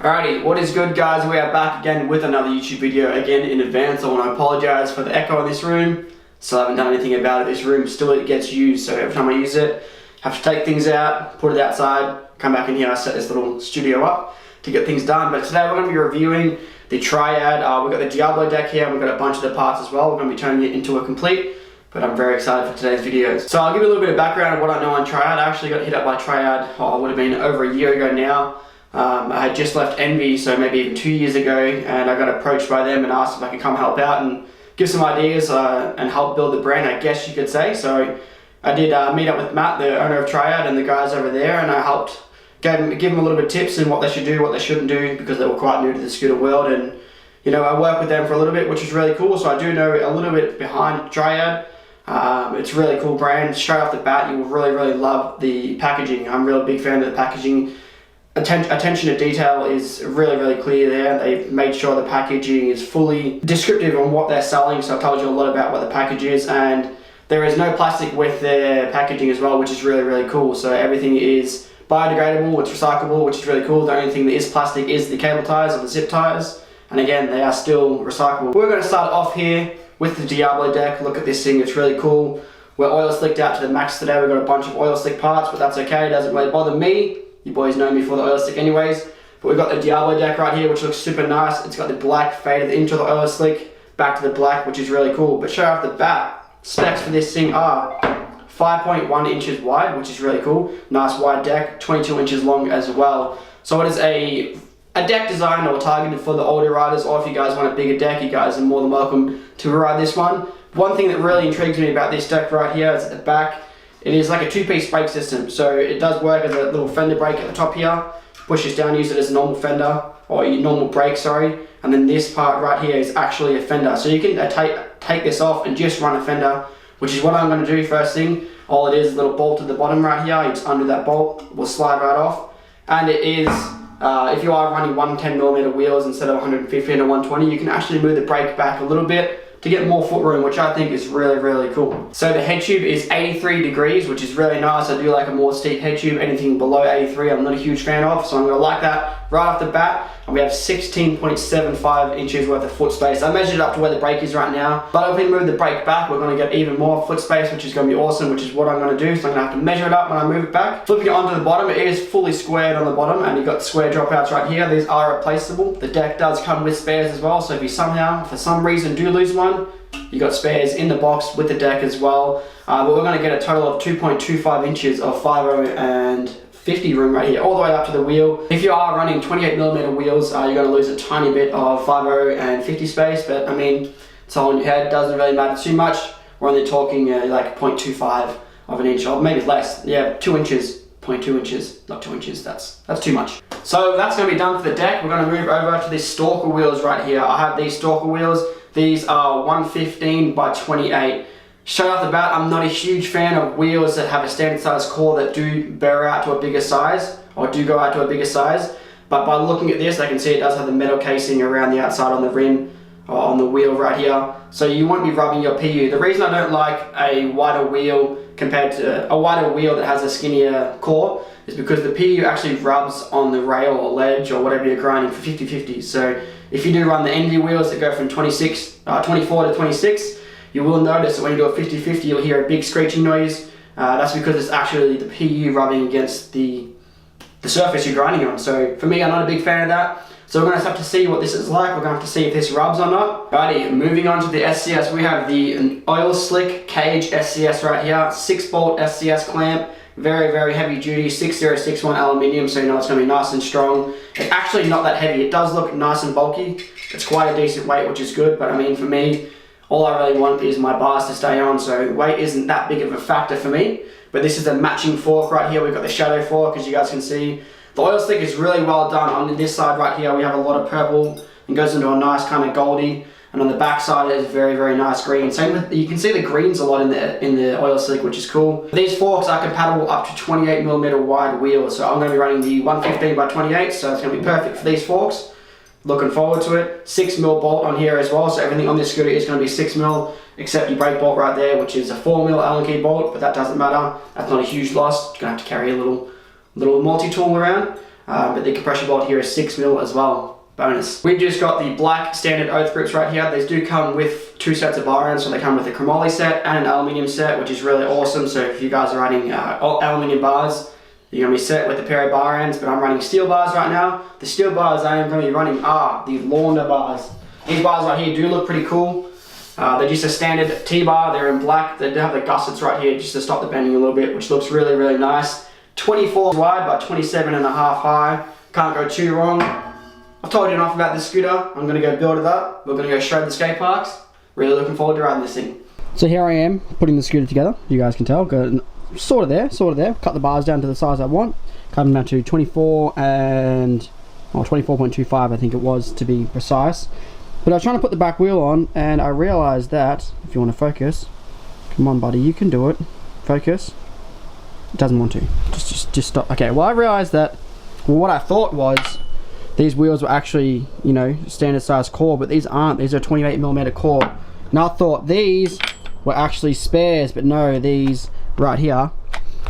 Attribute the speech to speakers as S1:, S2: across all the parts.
S1: Alrighty, what is good guys? We are back again with another YouTube video. Again in advance, I want to apologize for the echo in this room. Still haven't done anything about it. This room still it gets used, so every time I use it, I have to take things out, put it outside, come back in here, I set this little studio up to get things done. But today we're going to be reviewing the Triad. We've got the Diablo deck here, we've got a bunch of the parts as well. We're going to be turning it into a complete, but I'm very excited for today's videos. So I'll give you a little bit of background of what I know on Triad. I actually got hit up by Triad, it would have been over a year ago now. I had just left Envy, so maybe even 2 years ago, and I got approached by them and asked if I could come help out and give some ideas and help build the brand, I guess you could say. So I did meet up with Matt, the owner of Triad, and the guys over there, and I helped give them a little bit of tips on what they should do, what they shouldn't do, because they were quite new to the scooter world. And you know, I worked with them for a little bit, which was really cool, so I do know a little bit behind Triad. It's a really cool brand. Straight off the bat, you will really love the packaging. I'm a real big fan of the packaging. Attention to detail is really clear there. They've made sure the packaging is fully descriptive on what they're selling, so I've told you a lot about what the package is, and there is no plastic with their packaging as well, which is really cool. So everything is biodegradable, it's recyclable, which is really cool. The only thing that is plastic is the cable ties or the zip ties, and again, they are still recyclable. We're going to start off here with the Diablo deck. Look at this thing, it's really cool. We're oil slicked out to the max today. We've got a bunch of oil slick parts, but that's okay, it doesn't really bother me. You boys know me for the oil slick anyways. But we've got the Diablo deck right here, which looks super nice. It's got the black faded into the oil slick, back to the black, which is really cool. But straight off the bat, specs for this thing are 5.1 inches wide, which is really cool. Nice wide deck, 22 inches long as well. So it is a deck designed or targeted for the older riders, or if you guys want a bigger deck, you guys are more than welcome to ride this one. One thing that really intrigues me about this deck right here is at the back, it is like a two-piece brake system. So it does work as a little fender brake at the top here. Push this down, use it as a normal fender, or a normal brake, sorry. And then this part right here is actually a fender. So you can take this off and just run a fender, which is what I'm going to do first thing. All it is a little bolt at the bottom right here. You just undo that bolt, will slide right off. And it is, if you are running 110mm wheels instead of 115 or 120, you can actually move the brake back a little bit to get more foot room, which I think is really cool. So the head tube is 83 degrees, which is really nice. I do like a more steep head tube. Anything below 83 I'm not a huge fan of, so I'm going to like that right off the bat. And we have 16.75 inches worth of foot space. I measured it up to where the brake is right now, but if we move the brake back, we're going to get even more foot space, which is going to be awesome, which is what I'm going to do. So I'm going to have to measure it up when I move it back. Flipping it onto the bottom, it is fully squared on the bottom, and you've got square dropouts right here. These are replaceable. The deck does come with spares as well, so if you somehow, for some reason, do lose one, you got spares in the box with the deck as well. But we're going to get a total of 2.25 inches of 50 and 50 room right here, all the way up to the wheel. If you are running 28mm wheels, you're going to lose a tiny bit of 50 and 50 space, but I mean, it's all in your head, doesn't really matter too much. We're only talking like 0.25 of an inch, or maybe less. Yeah, 2 inches, 0.2 inches, not 2 inches, that's too much. So that's going to be done for the deck. We're going to move over to these stalker wheels right here. I have these stalker wheels. These are 115 by 28. Straight off the bat, I'm not a huge fan of wheels that have a standard size core that do bear out to a bigger size, or do go out to a bigger size. But by looking at this, I can see it does have the metal casing around the outside on the rim, or on the wheel right here. So you won't be rubbing your PU. The reason I don't like a wider wheel compared to a wider wheel that has a skinnier core is because the PU actually rubs on the rail or ledge or whatever you're grinding for 50-50. So if you do run the Envy wheels that go from 24 to 26, you will notice that when you do a 50-50, you'll hear a big screeching noise. That's because it's actually the PU rubbing against the surface you're grinding on. So for me, I'm not a big fan of that. So we're going to have to see what this is like. We're going to have to see if this rubs or not. Alrighty, moving on to the SCS, we have the oil slick cage SCS right here. 6-bolt SCS clamp. Very heavy duty, 6061 aluminium, so you know it's going to be nice and strong. It's actually not that heavy. It does look nice and bulky. It's quite a decent weight, which is good, but I mean, for me, all I really want is my bars to stay on, so weight isn't that big of a factor for me. But this is a matching fork right here. We've got the shadow fork, as you guys can see. The oil slick is really well done. On this side right here, we have a lot of purple and goes into a nice kind of goldie. And on the back side, it is very nice green. Same with, you can see the greens a lot in the oil slick, which is cool. These forks are compatible up to 28mm wide wheels. So I'm going to be running the 115 by 28, so it's going to be perfect for these forks. Looking forward to it. 6mm bolt on here as well, so everything on this scooter is going to be 6mm, except your brake bolt right there, which is a 4mm Allen key bolt, but that doesn't matter. That's not a huge loss. You're going to have to carry a little multi-tool around. but the compression bolt here is 6mm as well. Bonus. We've just got the black standard Oath grips right here. These do come with 2 sets of bar ends, so they come with a chromoly set and an aluminium set, which is really awesome. So if you guys are running aluminium bars, you're going to be set with a pair of bar ends, but I'm running steel bars right now. The steel bars I am going to be running are the Launder bars. These bars right here do look pretty cool. They're just a standard T-bar. They're in black. They do have the gussets right here just to stop the bending a little bit, which looks really, really nice. 24 wide by 27.5 high. Can't go too wrong. I've told you enough about this scooter. I'm going to go build it up. We're going to go straight to the skate parks. Really looking forward to riding this thing. So here I am putting the scooter together. You guys can tell. Got sort of there. Cut the bars down to the size I want. Cut them down to 24 and 24.25 I think it was, to be precise. But I was trying to put the back wheel on and I realized that, if you want to focus, come on buddy, you can do it. Focus. It doesn't want to. Just stop. Okay, well I realized that, well, what I thought was these wheels were actually, you know, standard size core, but these aren't. These are 28mm core. And I thought these were actually spares, but no, these right here,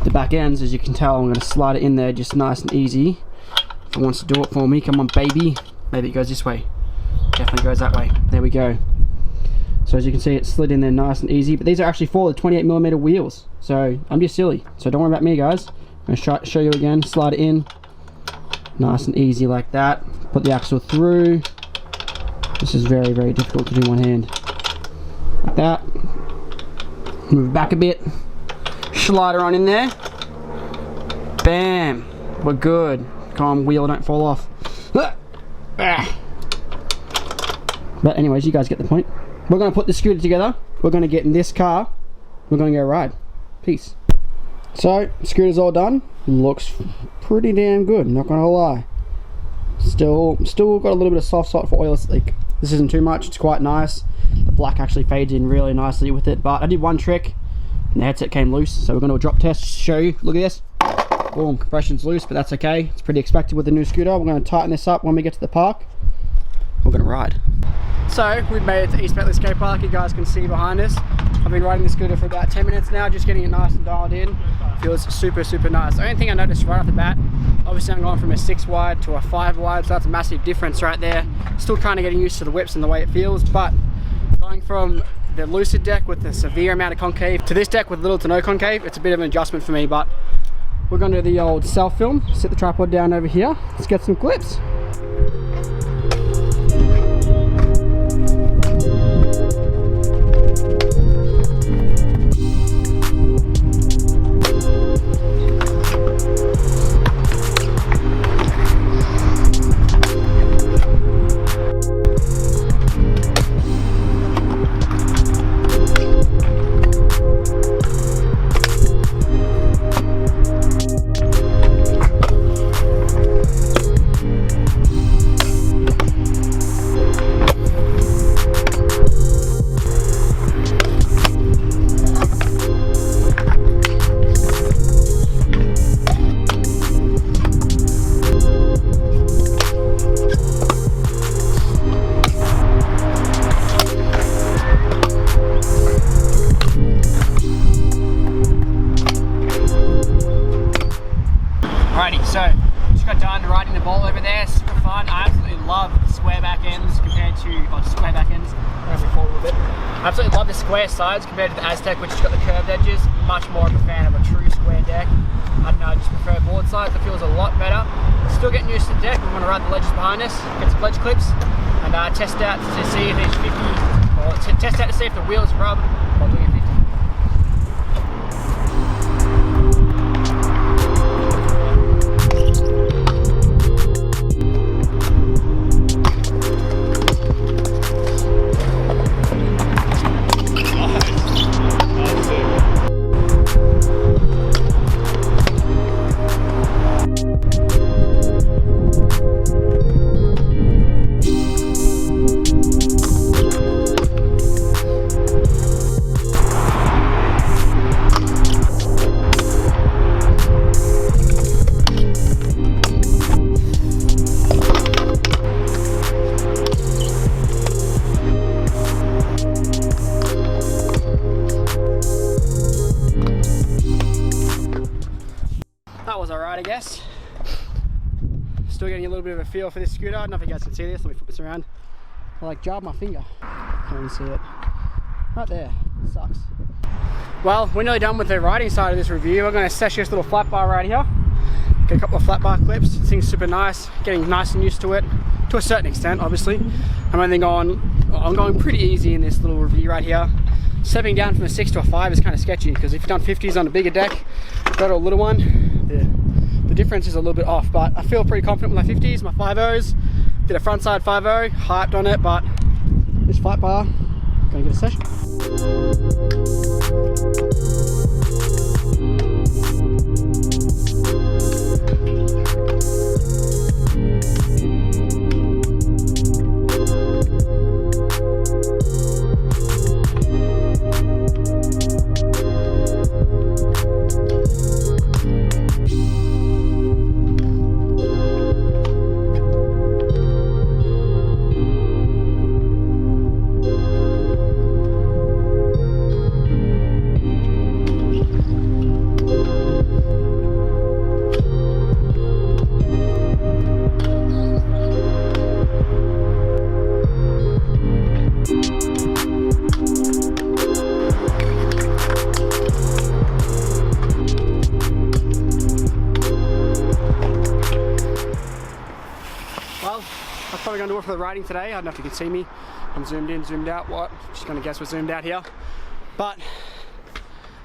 S1: the back ends, as you can tell, I'm going to slide it in there just nice and easy. If it wants to do it for me, come on baby. Maybe it goes this way. Definitely goes that way. There we go. So as you can see, it slid in there nice and easy, but these are actually for the 28mm wheels. So I'm just silly. So don't worry about me, guys. I'm going to show you again. Slide it in. Nice and easy like that. Put the axle through. This is very, very difficult to do one hand. Like that. Move it back a bit. Slide her on in there. Bam. We're good. Come on, wheel, don't fall off. But anyways, you guys get the point. We're going to put the scooter together. We're going to get in this car. We're going to go ride. Peace. So, scooter's all done. Looks pretty damn good, not gonna lie. Still got a little bit of soft spot for oil leak. This isn't too much, it's quite nice. The black actually fades in really nicely with it, but I did one trick and the headset came loose, so we're gonna do a drop test to show you. Look at this. Boom, compression's loose, but that's okay. It's pretty expected with the new scooter. We're gonna tighten this up when we get to the park. We're gonna ride. So, we've made it to East Bentley Skatepark. You guys can see behind us. I've been riding the scooter for about 10 minutes now, just getting it nice and dialed in. Feels super, super nice. The only thing I noticed right off the bat, obviously I'm going from a 6 wide to a 5 wide, so that's a massive difference right there. Still kind of getting used to the whips and the way it feels, but going from the Lucid deck with the severe amount of concave to this deck with little to no concave, it's a bit of an adjustment for me, but we're going to do the old self-film. Sit the tripod down over here. Let's get some clips. So, just got done riding the ball over there, super fun. I absolutely love square back ends compared to, square back ends, I absolutely love the square sides compared to the Aztec, which has got the curved edges. Much more of a fan of a true square deck. I don't know, I just prefer board sides. It feels a lot better. Still getting used to the deck. We're going to ride the ledges behind us, get some ledge clips, and test out to see if it's 50, or test out to see if the wheels rub while doing 50.
S2: Still getting a little bit of a feel for this scooter. I don't know if you guys can see this. Let me flip this around. I like jarred my finger. Can't even see it. Right there. Sucks. Well, we're nearly done with the riding side of this review. We're going to sesh this little flat bar right here. Get a couple of flat bar clips. This thing's super nice. Getting nice and used to it. To a certain extent, obviously. I'm going pretty easy in this little review right here. Stepping down from a 6 to a 5 is kind of sketchy, because if you've done 50s on a bigger deck, go to a little one, the difference is a little bit off. But I feel pretty confident with my 50s, my 5.0s. Did a front side 5.0, hyped on it, but this flat bar, gonna get a session. Probably going to do it for the riding today. I don't know if you can see me. I'm zoomed in, zoomed out. What? Just going to guess we're zoomed out here. But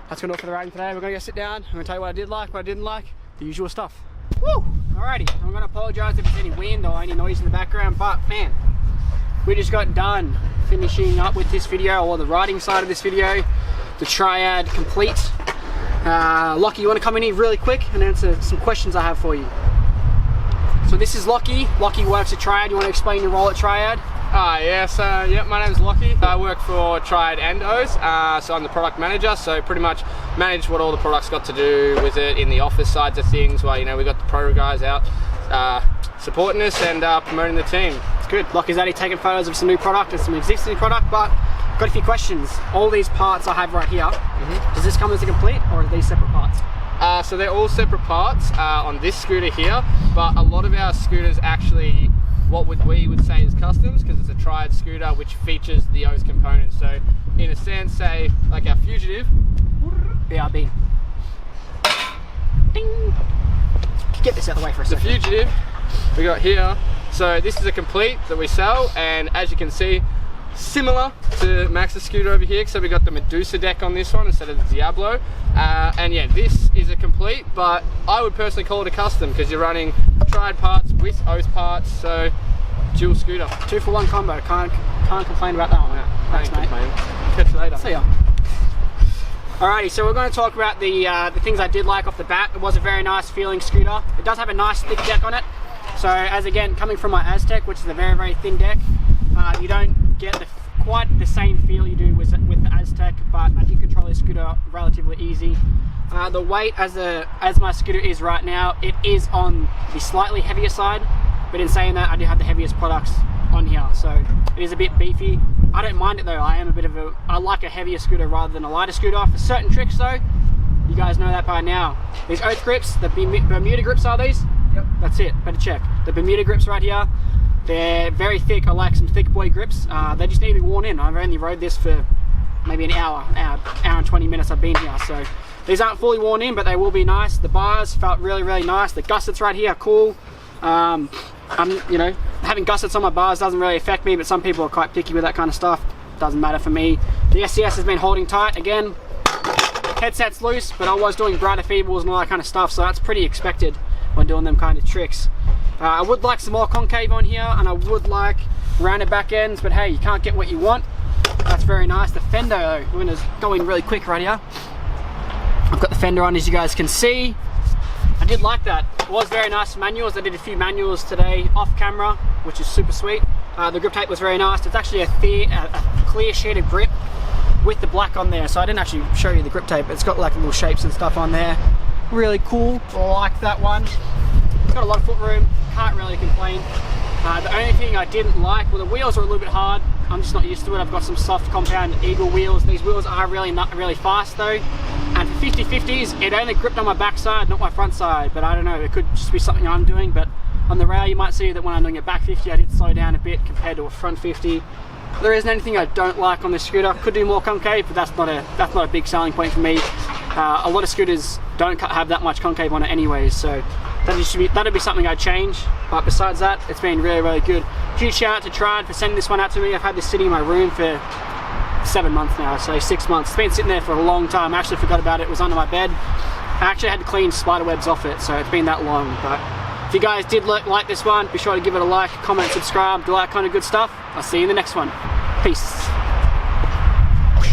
S2: that's going to do it for the riding today. We're going to go sit down. I'm going to tell you what I did like, what I didn't like, the usual stuff. Woo! Alrighty. I'm going to apologise if there's any wind or any noise in the background, but man, we just got done finishing up with this video, or the riding side of this video, the Triad complete. Lockie, you want to come in here really quick and answer some questions I have for you? So this is Lockie. Lockie works at Triad. You want to explain your role at Triad?
S3: Yeah, my name's Lockie. I work for Triad Oath, so I'm the product manager, so pretty much manage what all the products got to do with it in the office sides of things, where, you know, we got the pro guys out supporting us and promoting the team.
S2: It's good. Lockie's already taken photos of some new product and some existing product, but got a few questions. All these parts I have right here, does this come as a complete, or are these separate parts?
S3: So they're all separate parts on this scooter here, but a lot of our scooters actually, what we would say is customs, because it's a Triad scooter which features the Oath components. So in a sense, say like our Fugitive,
S2: BRB. Ding! Get this out of the way for a second.
S3: The Fugitive we got here. So this is a complete that we sell, and as you can see, similar to Max's scooter over here, except we got the Medusa deck on this one instead of the Diablo. And yeah, this is a complete, but I would personally call it a custom, because you're running Triad parts with Oath parts, so dual scooter.
S2: 2-for-1 combo. Can't complain about that one.
S3: Yeah,
S2: thanks, mate.
S3: Catch you later.
S2: See ya. Alrighty, so we're going to talk about the things I did like off the bat. It was a very nice feeling scooter. It does have a nice thick deck on it. So as again, coming from my Aztec, which is a very, very thin deck, you don't get quite the same feel you do with the Aztec, but I did control this scooter relatively easy. The weight as my scooter is right now, it is on the slightly heavier side, but in saying that, I do have the heaviest products on here, so it is a bit beefy. I don't mind it though. I like a heavier scooter rather than a lighter scooter. For certain tricks though, you guys know that by now. These Oath grips, the Bermuda grips are these? Yep. That's it, better check. The Bermuda grips right here, they're very thick. I like some thick boy grips. They just need to be worn in. I've only rode this for maybe an hour and 20 minutes I've been here, so these aren't fully worn in, but they will be nice. The bars felt really, really nice. The gussets right here are cool. You know, having gussets on my bars doesn't really affect me, but some people are quite picky with that kind of stuff. Doesn't matter for me. The SCS has been holding tight. Again, headset's loose, but I was doing brighter feebles and all that kind of stuff, so that's pretty expected when doing them kind of tricks. I would like some more concave on here, and I would like rounded back ends, but hey, you can't get what you want. That's very nice. The fender though, we're going to go in really quick right here. I've got the fender on, as you guys can see. I did like that. It was very nice manuals. I did a few manuals today off camera, which is super sweet. The grip tape was very nice. It's actually a clear shaded grip with the black on there, so I didn't actually show you the grip tape. It's got like little shapes and stuff on there. Really cool. I like that one. It's got a lot of foot room. Can't really complain. The only thing I didn't like, well, the wheels are a little bit hard. I'm just not used to it. I've got some soft compound Eagle wheels. These wheels are not really fast though. And for 50/50s, it only gripped on my backside, not my front side. But I don't know, it could just be something I'm doing. But on the rail, you might see that when I'm doing a back 50, I did slow down a bit compared to a front 50. There isn't anything I don't like on this scooter. Could do more concave, but that's not a big selling point for me. A lot of scooters don't have that much concave on it anyways, so that'd be something I'd change. But besides that, it's been really, really good. Huge shout out to Triad for sending this one out to me. I've had this sitting in my room for 7 months now, so 6 months. It's been sitting there for a long time. I actually forgot about it. It was under my bed. I actually had to clean spider webs off it, so it's been that long. But if you guys did like this one, be sure to give it a like, comment, subscribe, do all that kind of good stuff. I'll see you in the next one. Peace.